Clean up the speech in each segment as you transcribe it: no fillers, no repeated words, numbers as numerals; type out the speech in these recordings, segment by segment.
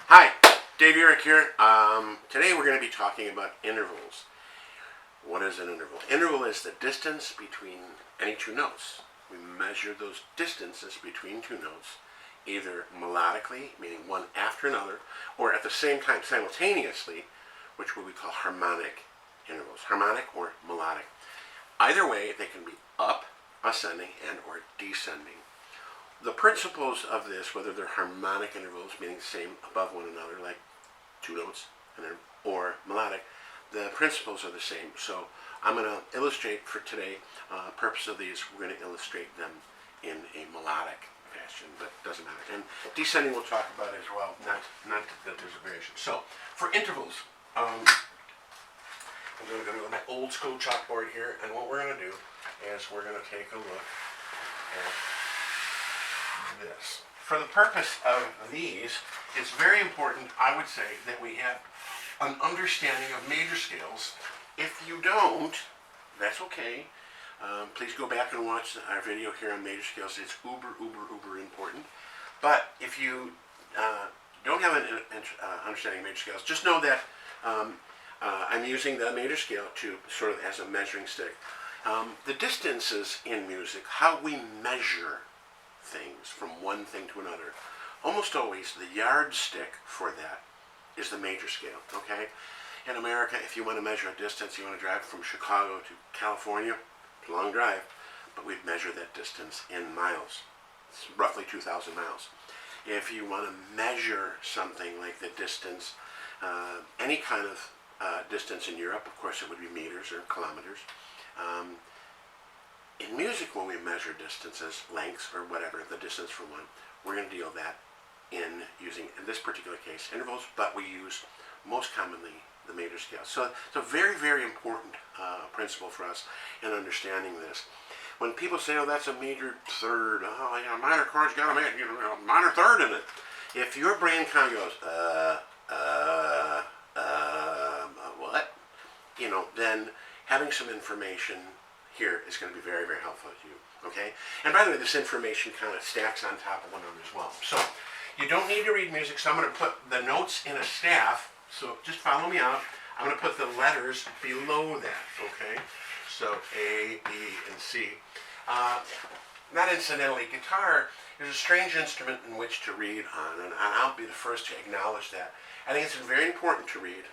Hi, Dave UHRICH here. Today we're going to be talking about intervals. What is an interval? Interval is the distance between any two notes. We measure those distances between two notes either melodically, meaning one after another, or at the same time simultaneously, which we call harmonic intervals, harmonic or melodic. Either way, they can be up, ascending, and or descending. The principles of this, whether they're harmonic intervals, meaning same above one another, like two notes, or melodic, the principles are the same. So I'm going to illustrate for today, purpose of these, we're going to illustrate them in a melodic fashion, but it doesn't matter. And descending we'll talk about as well, not that there's a variation. So for intervals, I'm going to go to my old school chalkboard here, and what we're going to do is we're going to take a look at this. For the purpose of these, it's very important, I would say, that we have an understanding of major scales. If you don't, that's okay. Please go back and watch our video here on major scales. It's uber important. But if you don't have an understanding of major scales, just know that I'm using the major scale to sort of as a measuring stick. The distances in music, how we measure things from one thing to another, almost always the yardstick for that is the major scale, okay? In America, if you want to measure a distance, you want to drive from Chicago to California, it's a long drive, but we'd measure that distance in miles. It's roughly 2,000 miles. If you want to measure something like the distance, any kind of distance in Europe, of course it would be meters or kilometers. In music, when we measure distances, lengths, or whatever, the distance from one, we're going to deal that in using, in this particular case, intervals, but we use most commonly the major scale. So it's a very important principle for us in understanding this. When people say, oh, that's a major third, oh, yeah, minor chord's got a minor third in it. If your brain kind of goes, what? You know, then having some information here is going to be very helpful to you, okay? And by the way, this information kind of stacks on top of one another as well. So you don't need to read music, so I'm going to put the notes in a staff, so just follow me out. I'm going to put the letters below that, okay? So A, B, and C. Not incidentally, guitar is a strange instrument in which to read on, and I'll be the first to acknowledge that. I think it's very important to read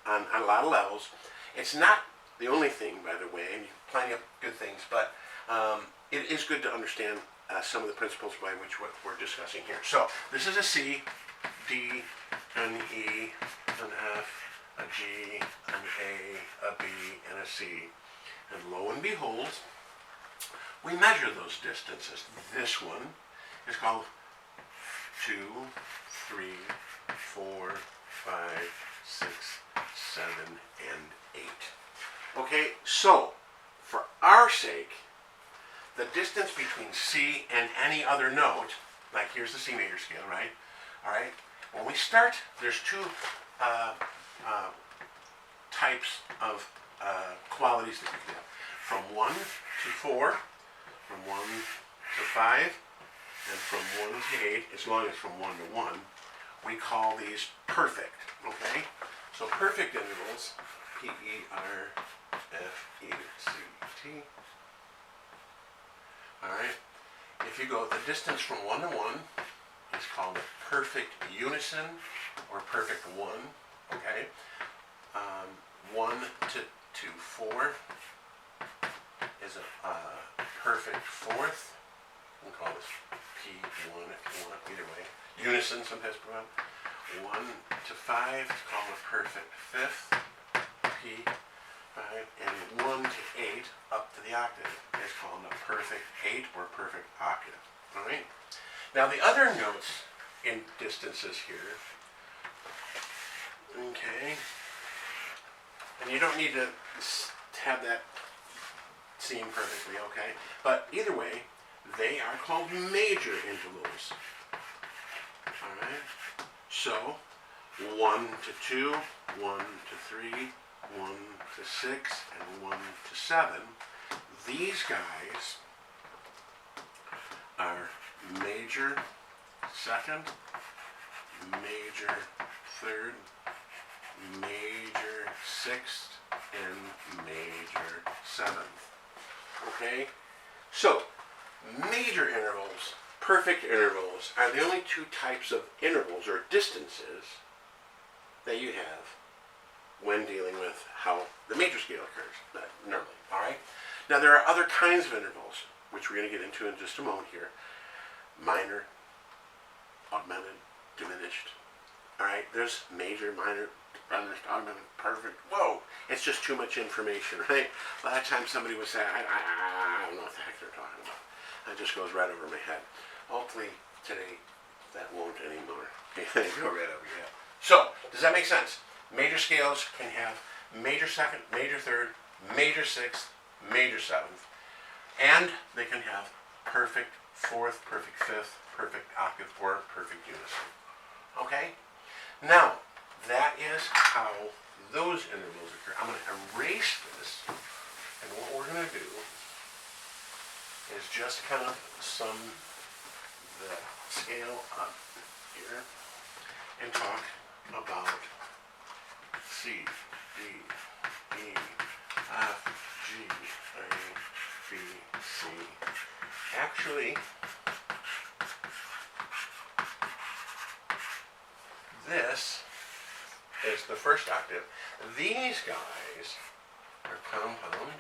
on a lot of levels. It's not the only thing, by the way, and plenty of good things, but it is good to understand some of the principles by which what we're discussing here. So this is a C, D, an E, an F, a G, an A, a B, and a C. And lo and behold, we measure those distances. This one is called 2, 3, 4, 5, 6, 7, and 8. Okay, so for our sake, the distance between C and any other note, like here's the C major scale, right? All right. When we start, there's two types of qualities that we can have. From 1 to 4, from 1 to 5, and from 1 to 8, as long as from 1 to 1, we call these perfect, okay? So perfect intervals, P-E-R-F-E-C-T. All right. If you go, the distance from 1 to 1 is called a perfect unison or perfect 1, okay? 1 to 4 is a perfect fourth. We'll call this P1 if you want, either way. Unison sometimes put on. 1 to 5 is called a perfect fifth, P5, and 1 to 8 up to the octave is called a perfect 8 or perfect octave. All right. Now the other notes in distances here, okay, and you don't need to have that seem perfectly okay, but either way, they are called major intervals. All right. So 1 to 2, 1 to 3, 1 to 6, and 1 to 7. These guys are major second, major third, major sixth, and major seventh. Okay? So, major intervals, perfect intervals, are the only two types of intervals or distances that you have when dealing with how the major scale occurs, normally, all right? Now, there are other kinds of intervals, which we're going to get into in just a moment here. Minor, augmented, diminished, all right? There's major, minor, diminished, augmented, perfect. Whoa, it's just too much information, right? A lot of times somebody would say, I don't know what the heck they're talking about. That just goes right over my head. Hopefully, today, that won't anymore. Go right over your head. So, does that make sense? Major scales can have major second, major third, major sixth, major seventh, and they can have perfect fourth, perfect fifth, perfect octave, or perfect unison. Okay? Now, that is how those intervals occur. I'm going to erase this, and what we're going to do is just kind of sum the scale up here and talk about C, D, E, F, G, A, B, C. Actually, this is the first octave. These guys are compound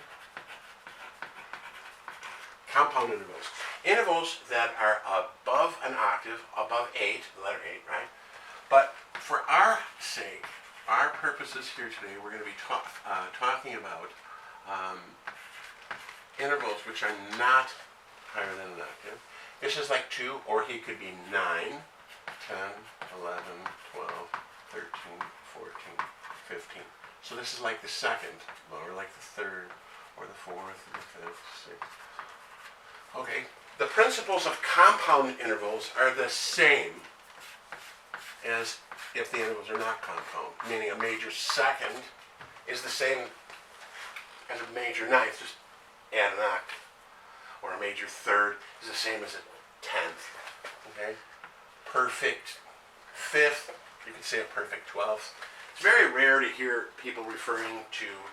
intervals. Intervals that are above an octave, above 8, the letter 8, right? But for our sake, our purposes here today, we're going to be talking about intervals which are not higher than an octave. This is like 2, or he could be 9, 10, 11, 12, 13, 14, 15. So this is like the second, or like the third, or the fourth, or the fifth, sixth. Okay, the principles of compound intervals are the same as if the intervals are not compound, meaning a major second is the same as a major ninth, just add an octave. Or a major third is the same as a tenth. Okay? Perfect fifth, you could say a perfect 12th. It's very rare to hear people referring to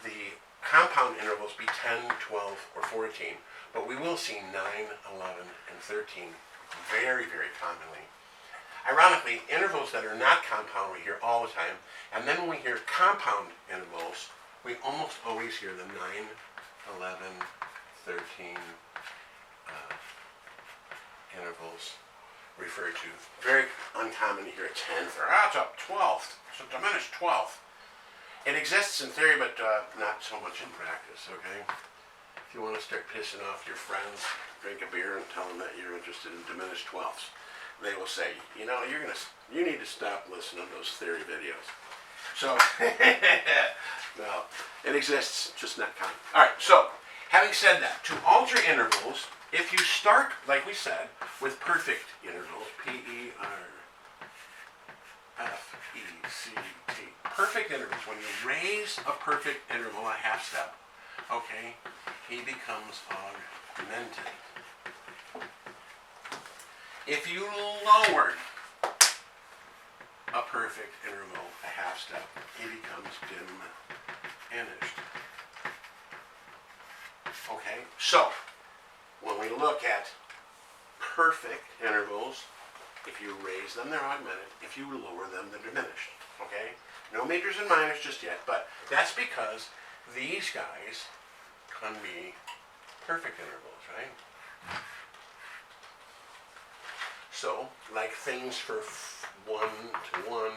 the compound intervals be 10, 12, or 14, but we will see 9, 11, and 13 very, very commonly. Ironically, intervals that are not compound we hear all the time, and then when we hear compound intervals, we almost always hear the 9, 11, 13 intervals referred to. Very uncommon to hear a 10th, or it's a 12th, it's a diminished 12th. It exists in theory, but not so much in practice, okay? If you want to start pissing off your friends, drink a beer and tell them that you're interested in diminished 12ths. They will say, you know, you need to stop listening to those theory videos. So, no, it exists, just not common. All right, so, having said that, to alter intervals, if you start, like we said, with perfect intervals, P-E-R-F-E-C-T, perfect intervals, when you raise a perfect interval a half step, okay, he becomes augmented. If you lowered a perfect interval a half step, he becomes diminished. Okay, so when we look at perfect intervals, if you raise them, they're augmented. If you lower them, they're diminished. Okay, no majors and minors just yet, but that's because these guys can be perfect intervals, right? So, like things for 1 to 1,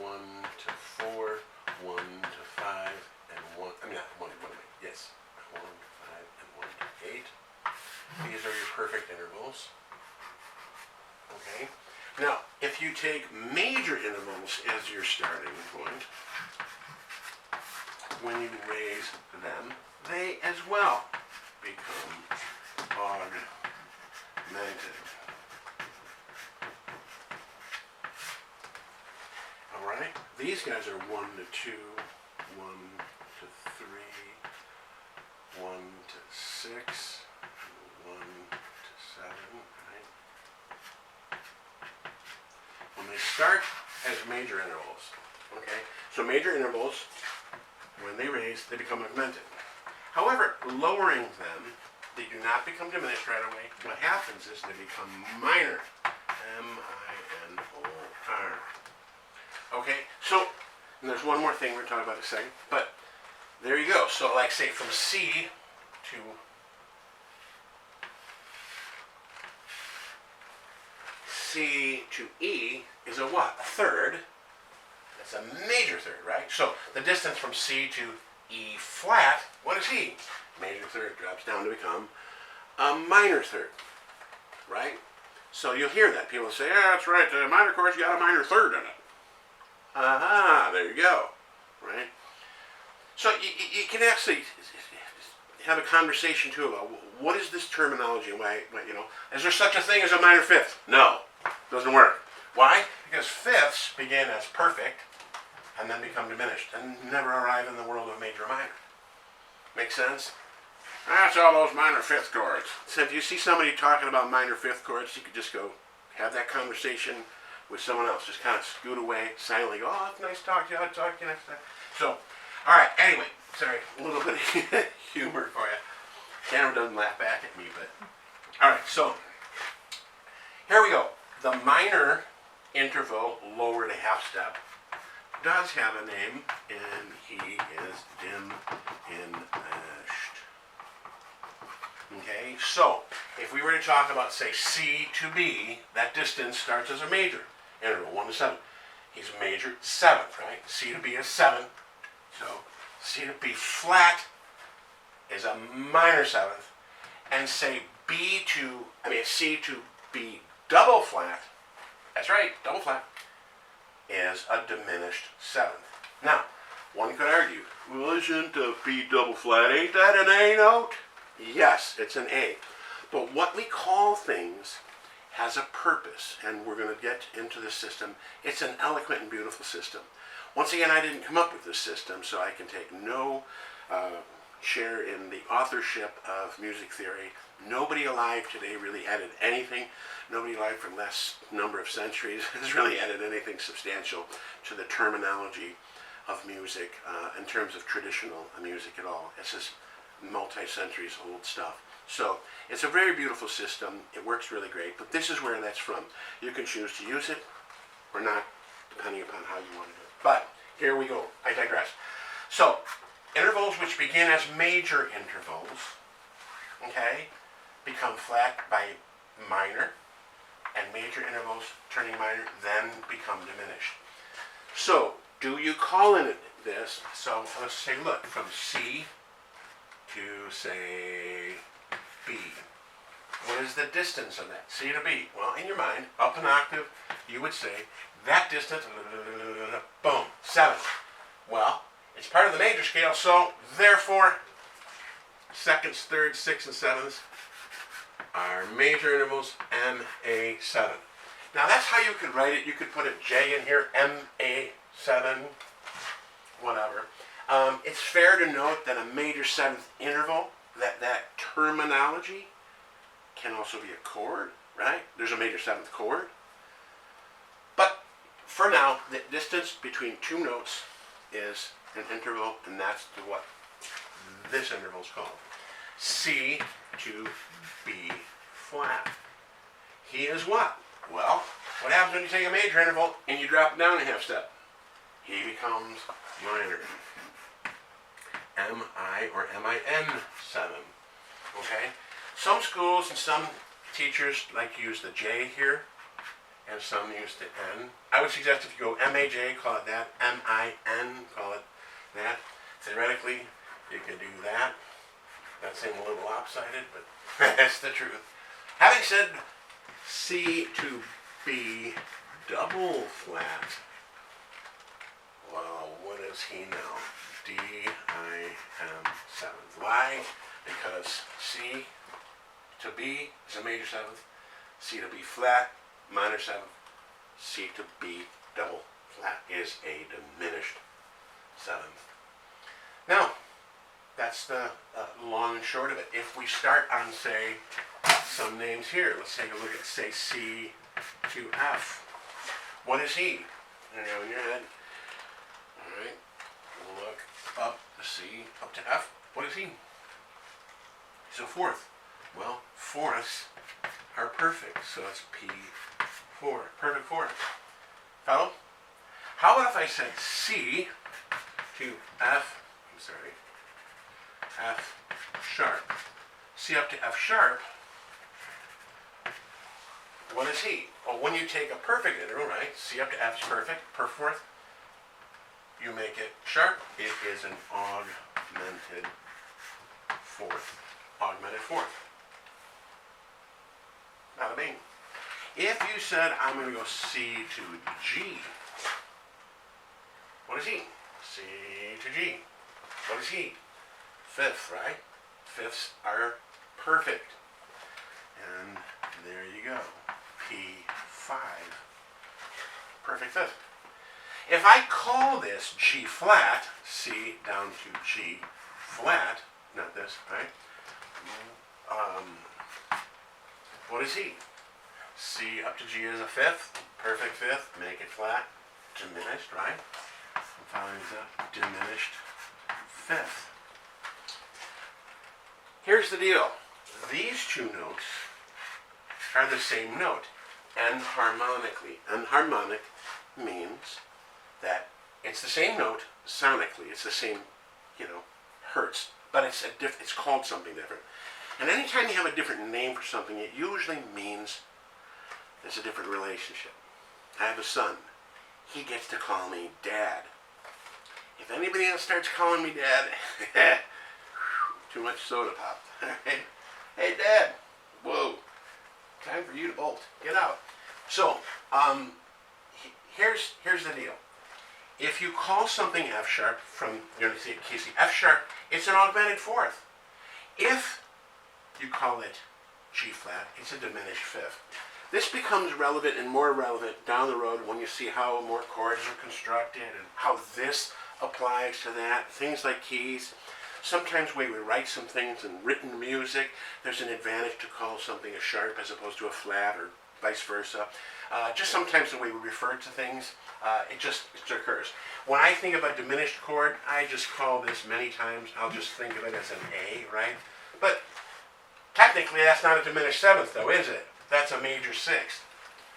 1 to 4, 1 to 5, and 1, I mean, not 1 to 1, yes, 1 to 5 and 1 to 8. These are your perfect intervals. Okay? Now, if you take major intervals as your starting point, when you raise them, they as well become augmented. Alright? These guys are 1 to 2, 1 to 3, 1 to 6, 1 to 7, right? they start as major intervals. Okay, so major intervals, when they raise, they become augmented. However, lowering them, they do not become diminished right away. What happens is they become minor. M-I-N-O-R. Okay, so and there's one more thing we're talking about in a second, but there you go. So like say from C to E is a what? A third. That's a major third, right? So the distance from C to E flat, what is E? Major third drops down to become a minor third, right? So you'll hear that. People say, yeah, that's right, the minor chord's got a minor third in it. Aha, there you go, right? So you can actually have a conversation too about what is this terminology and why, is there such a thing as a minor fifth? No, doesn't work. Why? Because fifths begin as perfect and then become diminished and never arrive in the world of major or minor. Make sense? That's all those minor fifth chords. So if you see somebody talking about minor fifth chords, you could just go have that conversation with someone else. Just kind of scoot away, silently go, oh, it's nice to talk to you. I'll talk to you next time. So, all right, anyway, sorry, a little bit of humor for you. Camera doesn't laugh back at me, but all right, so here we go. The minor interval lower to half step does have a name, and he is diminished. Okay, so if we were to talk about, say, C to B, that distance starts as a major interval, 1 to 7. He's a major 7th, right? C to B is 7. So C to B flat is a minor 7th. And say C to B double flat, that's right, double flat, is a diminished 7th. Now, one could argue, well, isn't a B double flat, ain't that an A note? Yes, it's an A. But what we call things has a purpose, and we're going to get into this system. It's an eloquent and beautiful system. Once again, I didn't come up with this system, so I can take no share in the authorship of music theory. Nobody alive today really added anything. Nobody alive for the last number of centuries has really added anything substantial to the terminology of music in terms of traditional music at all. It's just multi-centuries old stuff. So it's a very beautiful system. It works really great, but this is where that's from. You can choose to use it or not, depending upon how you want to do it. But here we go. I digress. So intervals which begin as major intervals, okay, become flat by minor, and major intervals turning minor then become diminished. So do you call in this? So let's say, look, from C to, say, B. What is the distance of that? C to B. Well, in your mind, up an octave, you would say that distance, boom, 7. Well, it's part of the major scale, so therefore, seconds, thirds, sixths, and sevenths are major intervals, MA7. Now that's how you could write it. You could put a J in here, MA7, whatever. It's fair to note that a major 7th interval, that terminology can also be a chord, right? There's a major 7th chord. But for now, the distance between two notes is an interval, and that's what this interval is called. C to B flat. He is what? Well, what happens when you take a major interval and you drop it down a half step? He becomes minor. M-I or M-I-N-7. Okay? Some schools and some teachers like to use the J here, and some use the N. I would suggest if you go M-A-J, call it that. M-I-N, call it that. Theoretically, you could do that. That seems a little lopsided, but that's the truth. Having said C to B double flat, well, what is he now? D-I-M 7th. Why? Because C to B is a major 7th, C to B flat, minor 7th, C to B double flat is a diminished 7th. Now, that's the long and short of it. If we start on, say, some names here, let's take a look at, say, C to F. What is he? In your head. All right. Look up to C, up to F. What is he? He's a fourth. Well, fourths are perfect, so it's P4. Perfect fourth. Follow? How about if I said C to F, F sharp. C up to F sharp. What is he? Well, when you take a perfect integral, right? C up to F is perfect, per fourth. You make it sharp. It is an augmented fourth. Augmented fourth. Bada bing. If you said, I'm going to go C to G, what is he? C to G. What is he? Fifth, right? Fifths are perfect. And there you go. P5. Perfect fifth. If I call this G flat, C down to G flat, not this, right? What is he? C up to G is a fifth, perfect fifth, make it flat, diminished, right? And finally is a diminished fifth. Here's the deal. These two notes are the same note, enharmonically. Enharmonic means that it's the same note sonically. It's the same, hertz, but it's called something different. And anytime you have a different name for something, it usually means there's a different relationship. I have a son. He gets to call me Dad. If anybody else starts calling me Dad, too much soda pop. Hey, Dad. Whoa. Time for you to bolt. Get out. So, here's the deal. If you call something F sharp from, Casey, F sharp, it's an augmented fourth. If you call it G flat, it's a diminished fifth. This becomes relevant and more relevant down the road when you see how more chords are constructed and how this applies to that. Things like keys. Sometimes when we write some things in written music, there's an advantage to call something a sharp as opposed to a flat or vice versa. Just sometimes the way we refer to things, it occurs. When I think of a diminished chord, I just call this many times, I'll just think of it as an A, right? But technically that's not a diminished seventh though, is it? That's a major sixth.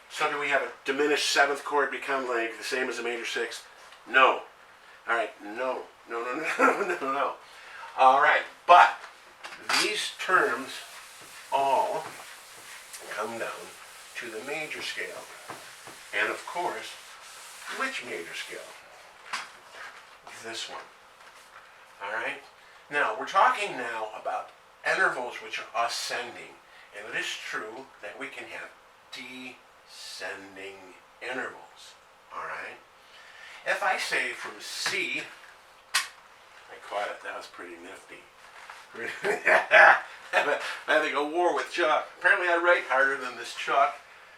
So do we have a diminished seventh chord become like the same as a major sixth? No. Alright, no. No. Alright, but these terms all come down to the major scale. And of course, which major scale? This one. Alright? Now, we're talking now about intervals which are ascending. And it is true that we can have descending intervals. Alright? If I say from C, I caught it, that was pretty nifty. I had to go war with chalk. Apparently I write harder than this chalk.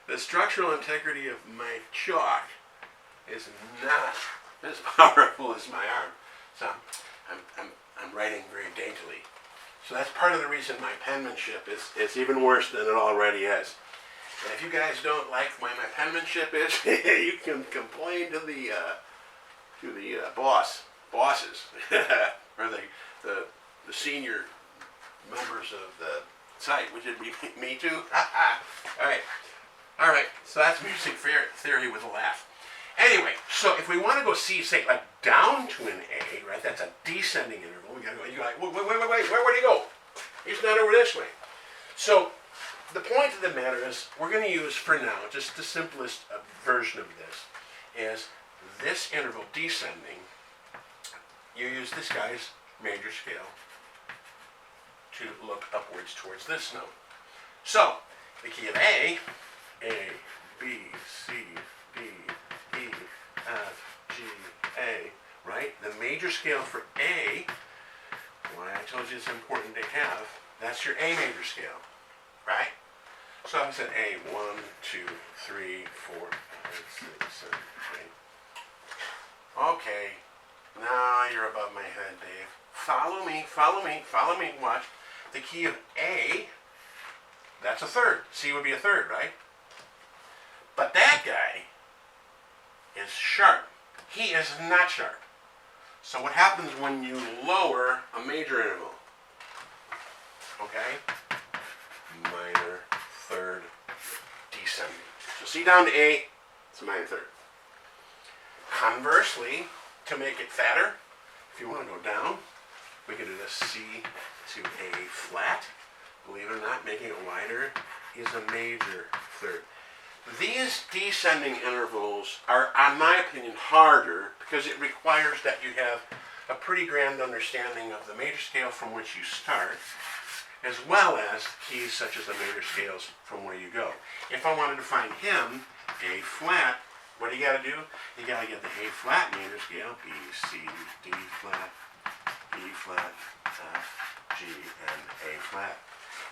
The structural integrity of my chalk is not as powerful as my arm. So I'm writing very daintily. So that's part of the reason my penmanship is even worse than it already is. And if you guys don't like the way my penmanship is, you can complain to the bosses, or the senior members of the site, which would be me too. All right. So that's music theory with a laugh. Anyway, so if we want to go C, say like down to an A, right? That's a descending interval. We gotta go. You go like, wait. Where'd he go? He's not over this way. So the point of the matter is, we're going to use for now just the simplest version of this is this interval descending. You use this guy's major scale to look upwards towards this note. So the key of A, B, C, D, E, F, G, A, right? The major scale for A, why I told you it's important to have, that's your A major scale, right? So I said A, 1, 2, 3, 4, 5, 6, 7, 8. Okay, now you're above my head, Dave. Follow me, watch. The key of A, that's a third. C would be a third, right? But that guy is sharp. He is not sharp. So what happens when you lower a major interval? Okay? Minor third descending. So C down to A, it's a minor third. Conversely, to make it fatter, if you want to go down, we can do this C to A flat. Believe it or not, making it wider is a major third. These descending intervals are, in my opinion, harder because it requires that you have a pretty grand understanding of the major scale from which you start, as well as keys such as the major scales from where you go. If I wanted to find him, A flat, what do you got to do? You got to get the A flat major scale, B, C, D flat, E flat, F, G, and A flat.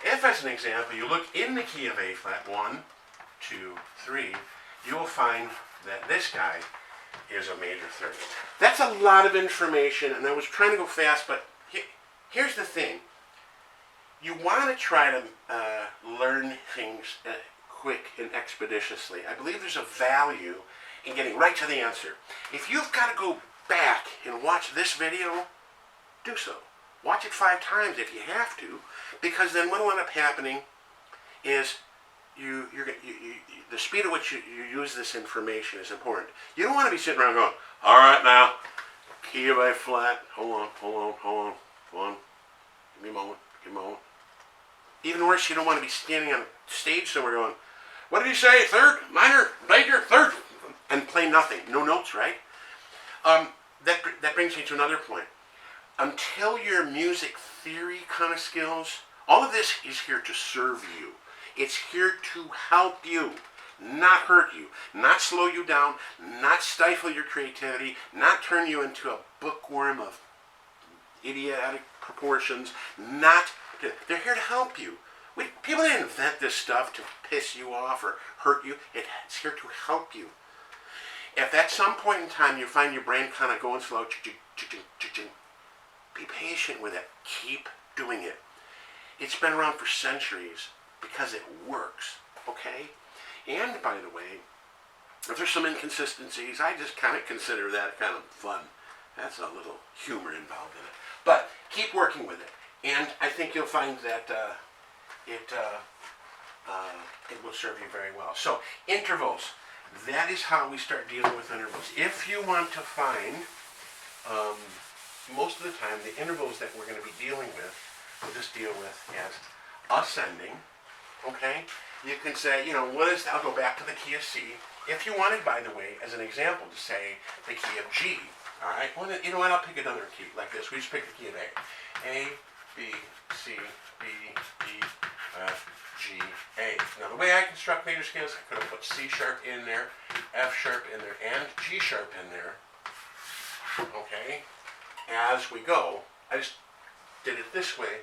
If, as an example, you look in the key of A flat, 1, 2, 3, you will find that this guy is a major third. That's a lot of information, and I was trying to go fast, but here's the thing. You want to try to learn things quick and expeditiously. I believe there's a value in getting right to the answer. If you've got to go back and watch this video, do so. Watch it 5 times if you have to, because then what will end up happening is the speed at which you use this information is important. You don't want to be sitting around going, all right now, key of A flat, hold on, give me a moment. Even worse, you don't want to be standing on a stage somewhere going, what did he say, third, minor, major, third, and play nothing, no notes, right? That brings me to another point. Until your music theory kind of skills, all of this is here to serve you. It's here to help you, not hurt you, not slow you down, not stifle your creativity, not turn you into a bookworm of idiotic proportions, they're here to help you. People didn't invent this stuff to piss you off or hurt you. It's here to help you. If at some point in time you find your brain kind of going slow, be patient with it. Keep doing it. It's been around for centuries because it works, okay? And by the way, if there's some inconsistencies, I just kind of consider that kind of fun. That's a little humor involved in it. But keep working with it. And I think you'll find that it will serve you very well. So, intervals. That is how we start dealing with intervals. If you want to find, most of the time, the intervals that we're going to be dealing with, we'll just deal with as ascending. Okay? You can say, I'll go back to the key of C. If you wanted, by the way, as an example, to say the key of G. All right? Well, you know what? I'll pick another key like this. We just pick the key of A. A, B, C, B, D, F, G, A. Now, the way I construct major scales, I could have put C sharp in there, F sharp in there, and G sharp in there. Okay? As we go, I just did it this way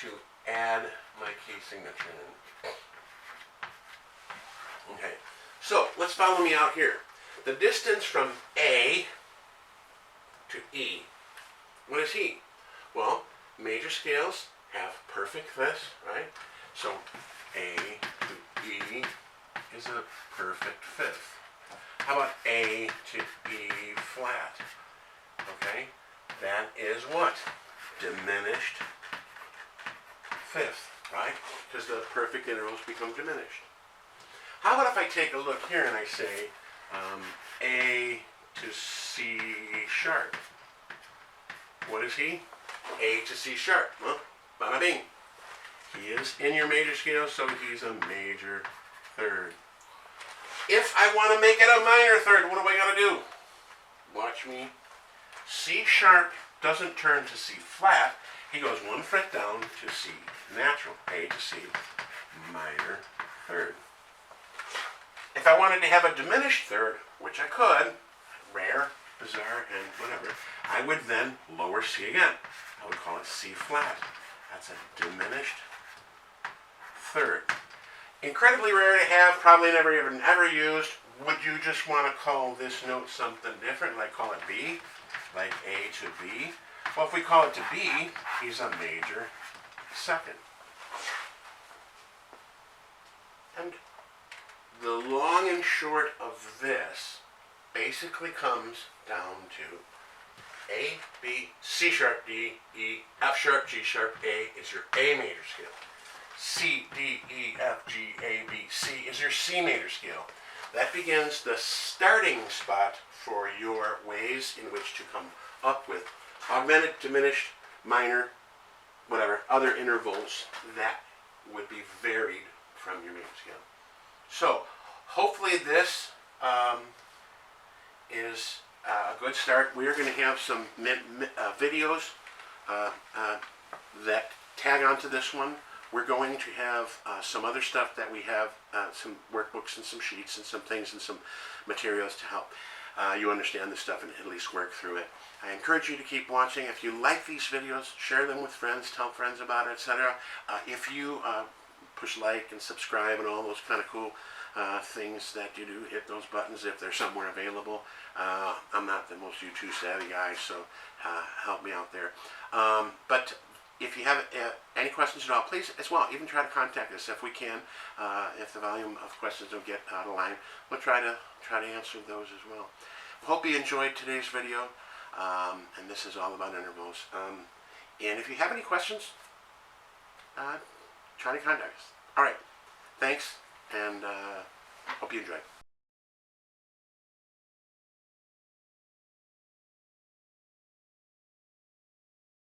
to add my key signature in. Okay, so let's follow me out here. The distance from A to E. What is he? Well, major scales have perfect fifths, right? So A to E is a perfect fifth. How about A to E flat? Okay, that is what? Diminished fifth, right? Because the perfect intervals become diminished. How about if I take a look here and I say A to C sharp? What is he? A to C sharp. Well, bada bing. He is in your major scale, so he's a major third. If I want to make it a minor third, what do I got to do? Watch me. C sharp doesn't turn to C flat. He goes 1 fret down to C natural. A to C minor third. If I wanted to have a diminished third, which I could, rare, bizarre, and whatever, I would then lower C again. I would call it C flat. That's a diminished third. Incredibly rare to have, probably never even ever used. Would you just want to call this note something different, like call it B, like A to B? Well, if we call it to B, he's a major second. And the long and short of this basically comes down to A, B, C sharp, D, E, F sharp, G sharp, A is your A major scale. C, D, E, F, G, A, B, C is your C major scale. That begins the starting spot for your ways in which to come up with augmented, diminished, minor, whatever, other intervals that would be varied from your major scale. So, hopefully this is a good start. We are going to have some videos that tag onto this one. We're going to have some other stuff that we have, some workbooks and some sheets and some things and some materials to help you understand this stuff and at least work through it. I encourage you to keep watching. If you like these videos, share them with friends, tell friends about it, etc. If you push like and subscribe and all those kind of cool things that you do, hit those buttons if they're somewhere available. I'm not the most YouTube savvy guy, so help me out there. But if you have any questions at all, please as well, even try to contact us if we can. If the volume of questions don't get out of line, we'll try to answer those as well. Hope you enjoyed today's video, and this is all about intervals. And if you have any questions, try to contact us. All right, thanks, and hope you enjoyed.